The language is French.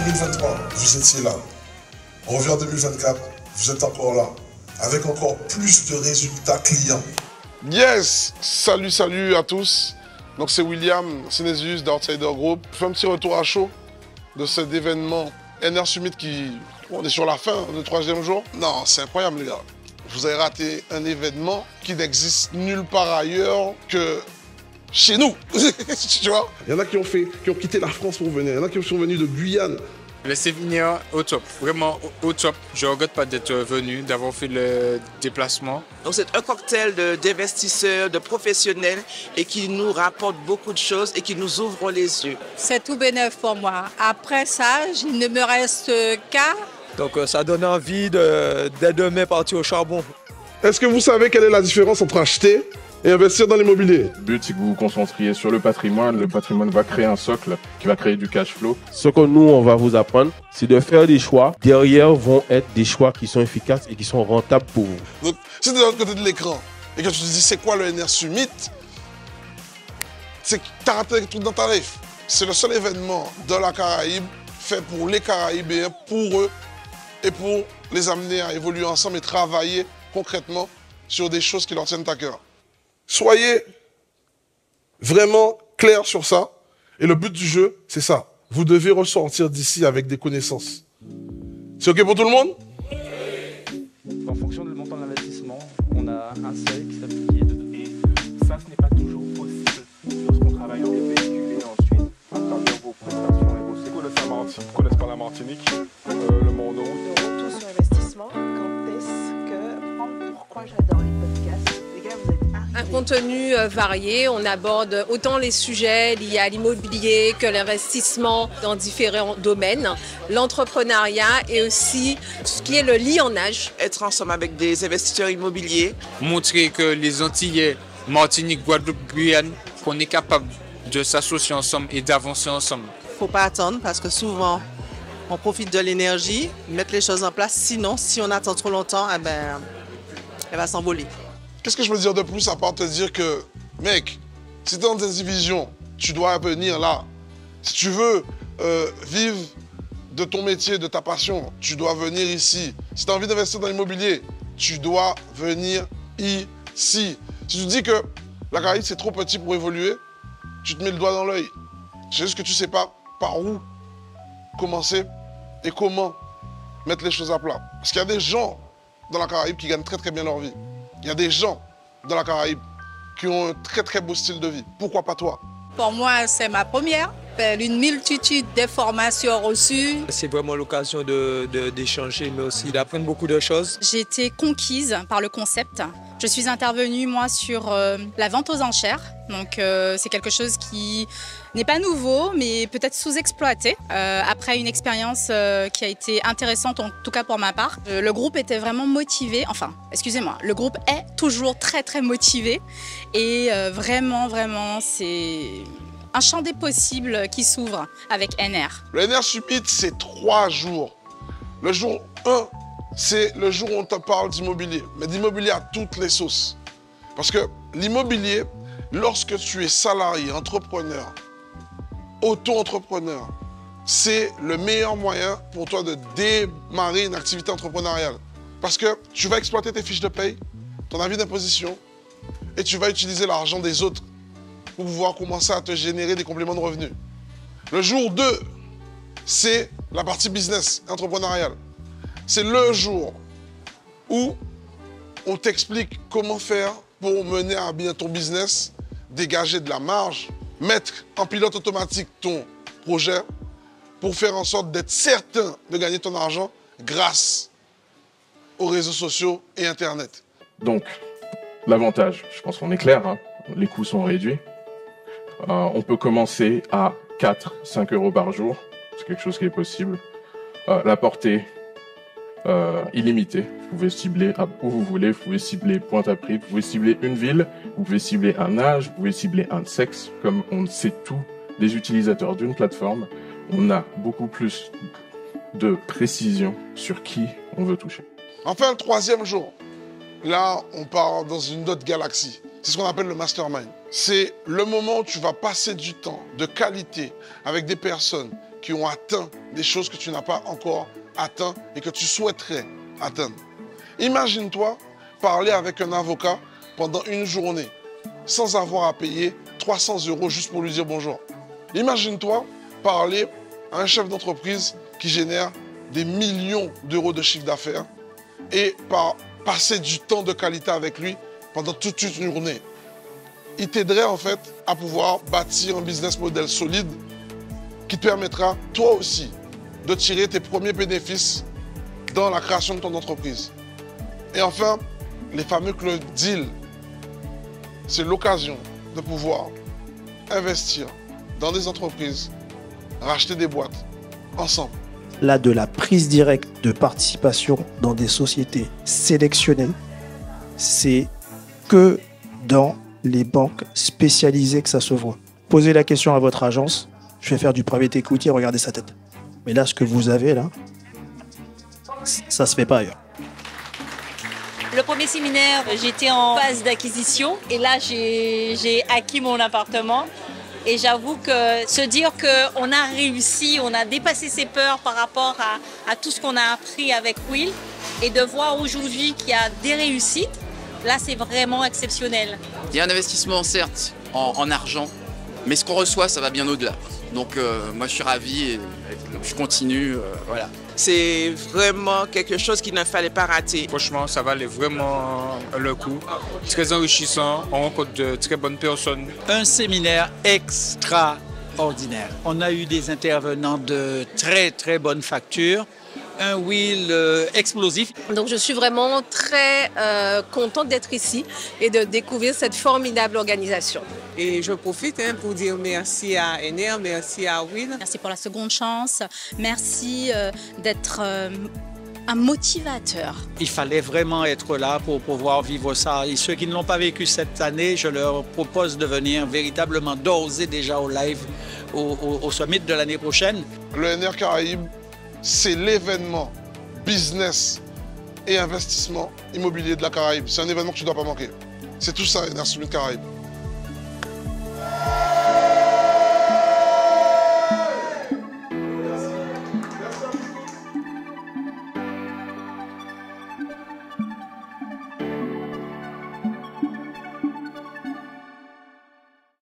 2023, vous étiez là. On revient en 2024, vous êtes encore là. Avec encore plus de résultats clients. Yes! Salut à tous. Donc c'est William Synesius d'Outsider Group. Je fais un petit retour à chaud de cet événement NR Summit qui... On est sur la fin du 3e jour. Non, c'est incroyable les gars. Vous avez raté un événement qui n'existe nulle part ailleurs que chez nous. Tu vois? Il y en a qui ont quitté la France pour venir. Il y en a qui sont venus de Guyane. Le séminaire au top, vraiment au top. Je ne regrette pas d'être venu, d'avoir fait le déplacement. Donc c'est un cocktail d'investisseurs, de professionnels et qui nous rapporte beaucoup de choses et qui nous ouvre les yeux. C'est tout bénef pour moi. Après ça, il ne me reste qu'à... Donc ça donne envie dès demain partir au charbon. Est-ce que vous savez quelle est la différence entre acheter et investir dans l'immobilier? Le but, c'est que vous vous concentriez sur le patrimoine. Le patrimoine va créer un socle qui va créer du cash flow. Ce que nous, on va vous apprendre, c'est de faire des choix. Derrière vont être des choix qui sont efficaces et qui sont rentables pour vous. Donc, si tu es de l'autre côté de l'écran et que tu te dis c'est quoi le NR Summit, c'est que tu as raté tout dans ta life. C'est le seul événement de la Caraïbe fait pour les Caraïbéens, pour eux, et pour les amener à évoluer ensemble et travailler concrètement sur des choses qui leur tiennent à cœur. Soyez vraiment clairs sur ça. Et le but du jeu, c'est ça. Vous devez ressortir d'ici avec des connaissances. C'est OK pour tout le monde? En fonction du montant de l'investissement, on a un seuil qui s'applique. Et ça, ce n'est pas toujours possible lorsqu'on travaille en véhicule et ensuite à travers vos prestations et vos séquelles. Ils ne connaissent pas la Martinique, le monde de route. Le retour sur investissement, quand est-ce que... Pourquoi j'adore les podcasts? Les gars, vous êtes arrivés. Un contenu varié, on aborde autant les sujets liés à l'immobilier que l'investissement dans différents domaines, l'entrepreneuriat et aussi ce qui est le lit en âge. Être ensemble avec des investisseurs immobiliers. Montrer que les Antillais, Martinique, Guadeloupe, Guyane, qu'on est capable de s'associer ensemble et d'avancer ensemble. Faut pas attendre parce que souvent, on profite de l'énergie, mettre les choses en place. Sinon, si on attend trop longtemps, eh ben, elle va s'envoler. Qu'est-ce que je peux dire de plus à part te dire que, mec, si tu es dans tes divisions, tu dois venir là. Si tu veux vivre de ton métier, de ta passion, tu dois venir ici. Si tu as envie d'investir dans l'immobilier, tu dois venir ici. Si tu dis que la Caraïbe, c'est trop petit pour évoluer, tu te mets le doigt dans l'œil. C'est juste que tu ne sais pas par où commencer et comment mettre les choses à plat. Parce qu'il y a des gens dans la Caraïbe qui gagnent très très bien leur vie. Il y a des gens dans la Caraïbe qui ont un très très beau style de vie. Pourquoi pas toi? Pour moi, c'est ma première. Une multitude de formations reçues. C'est vraiment l'occasion d'échanger, mais aussi d'apprendre beaucoup de choses. J'ai été conquise par le concept. Je suis intervenue, moi, sur la vente aux enchères. Donc, c'est quelque chose qui n'est pas nouveau, mais peut-être sous-exploité. Après une expérience qui a été intéressante, en tout cas pour ma part. Le groupe était vraiment motivé. Enfin, excusez-moi, le groupe est toujours très, très motivé. Et vraiment, c'est un champ des possibles qui s'ouvre avec NR. Le NR Summit, c'est 3 jours. Le jour 1, c'est le jour où on te parle d'immobilier, mais d'immobilier à toutes les sauces. Parce que l'immobilier, lorsque tu es salarié, entrepreneur, auto-entrepreneur, c'est le meilleur moyen pour toi de démarrer une activité entrepreneuriale. Parce que tu vas exploiter tes fiches de paye, ton avis d'imposition, et tu vas utiliser l'argent des autres pour pouvoir commencer à te générer des compléments de revenus. Le jour 2, c'est la partie business, entrepreneuriale. C'est le jour où on t'explique comment faire pour mener à bien ton business, dégager de la marge, mettre en pilote automatique ton projet pour faire en sorte d'être certain de gagner ton argent grâce aux réseaux sociaux et Internet. Donc, l'avantage, je pense qu'on est clair, hein, les coûts sont réduits. On peut commencer à 4-5 euros par jour, c'est quelque chose qui est possible. La portée illimitée, vous pouvez cibler où vous voulez, vous pouvez cibler pointe à prix, vous pouvez cibler une ville, vous pouvez cibler un âge, vous pouvez cibler un sexe, comme on sait tout des utilisateurs d'une plateforme, on a beaucoup plus de précision sur qui on veut toucher. Enfin, le 3e jour, là, on part dans une autre galaxie. C'est ce qu'on appelle le mastermind. C'est le moment où tu vas passer du temps de qualité avec des personnes qui ont atteint des choses que tu n'as pas encore atteint et que tu souhaiterais atteindre. Imagine-toi parler avec un avocat pendant une journée sans avoir à payer 300 € juste pour lui dire bonjour. Imagine-toi parler à un chef d'entreprise qui génère des millions d'euros de chiffre d'affaires et passer du temps de qualité avec lui pendant toute une journée. Il t'aiderait en fait à pouvoir bâtir un business model solide qui te permettra toi aussi de tirer tes premiers bénéfices dans la création de ton entreprise. Et enfin, les fameux club deals, c'est l'occasion de pouvoir investir dans des entreprises, racheter des boîtes ensemble. Là, de la prise directe de participation dans des sociétés sélectionnées, c'est que dans les banques spécialisées que ça se voit. Posez la question à votre agence, je vais faire du private equity, regardez sa tête. Mais là, ce que vous avez là, ça se fait pas ailleurs. Le premier séminaire, j'étais en phase d'acquisition et là, j'ai acquis mon appartement. Et j'avoue que se dire qu'on a réussi, on a dépassé ses peurs par rapport à tout ce qu'on a appris avec Will et de voir aujourd'hui qu'il y a des réussites, là, c'est vraiment exceptionnel. Il y a un investissement, certes, en argent, mais ce qu'on reçoit, ça va bien au-delà. Donc, moi, je suis ravi et je continue, voilà. C'est vraiment quelque chose qu'il ne fallait pas rater. Franchement, ça valait vraiment le coup. Très enrichissant, on rencontre de très bonnes personnes. Un séminaire extraordinaire. On a eu des intervenants de très bonne facture. Un Will explosif. Donc je suis vraiment très contente d'être ici et de découvrir cette formidable organisation. Et je profite pour dire merci à Ener, merci à Will. Merci pour la seconde chance. Merci d'être un motivateur. Il fallait vraiment être là pour pouvoir vivre ça. Et ceux qui ne l'ont pas vécu cette année, je leur propose de venir véritablement d'oser déjà au live, au summit de l'année prochaine. Le NR Caraïbes, c'est l'événement business et investissement immobilier de la Caraïbe. C'est un événement que tu ne dois pas manquer. C'est tout ça, NR Summit Caraïbes.